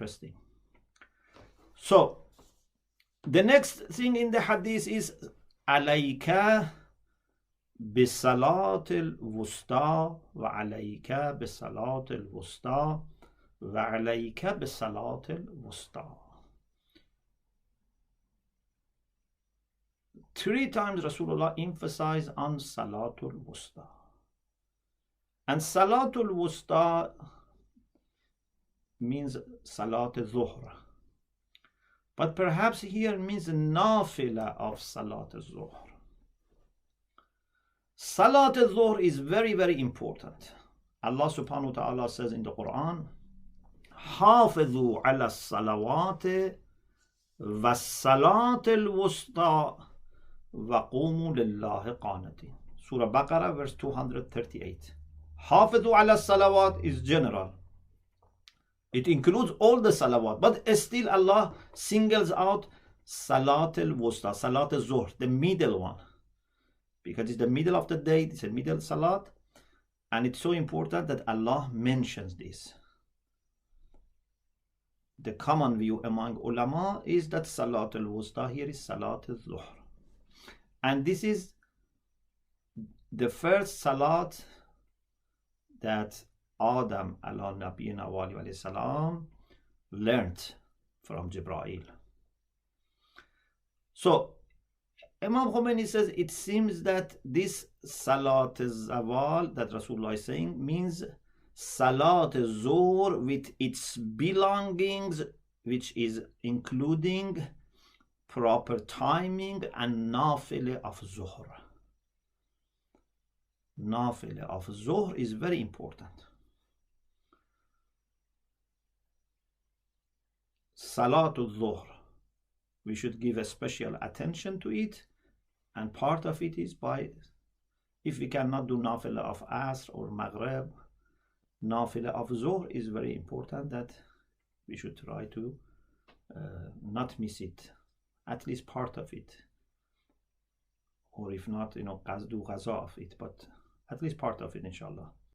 First thing. So the next thing in the hadith is alayka bisalat al-wusta wa alayka bisalat al-wusta wa alayka bisalat al-wusta. 3 times Rasulullah emphasized on Salatul Wusta. And Salatul Wusta means Salat al-ZOHR. But perhaps here means nafila of Salat al-ZOHR. Salat al-ZOHR is very, very important. Allah subhanahu wa ta'ala says in the Quran, حافظوا على الصلوات والصلاة الوسطى وقوموا لله قانتين. Surah Baqarah verse 238. حافظوا على الصلوات is general. It includes all the salawat, but still Allah singles out Salat al-Wusta, Salat al-Zuhr, the middle one. Because it's the middle of the day, it's a middle salat, and it's so important that Allah mentions this. The common view among ulama is that Salat al-Wusta here is Salat al-Zuhr. And this is the first salat that Adam ala nabiyina wa alayhi salam learned from Jibreel. So Imam Khomeini says it seems that this Salat al-Zawal that Rasulullah is saying means Salat al-Zuhr with its belongings, which is including proper timing and nafile of Zuhr. Nafile of Zuhr is very important. Salatul Zuhr, we should give a special attention to it, and part of it is by, if we cannot do nafila of Asr or Maghrib, nafila of Zuhr is very important, that we should try to not miss it, at least part of it, or if not, do Ghaza of it, but at least part of it, inshallah.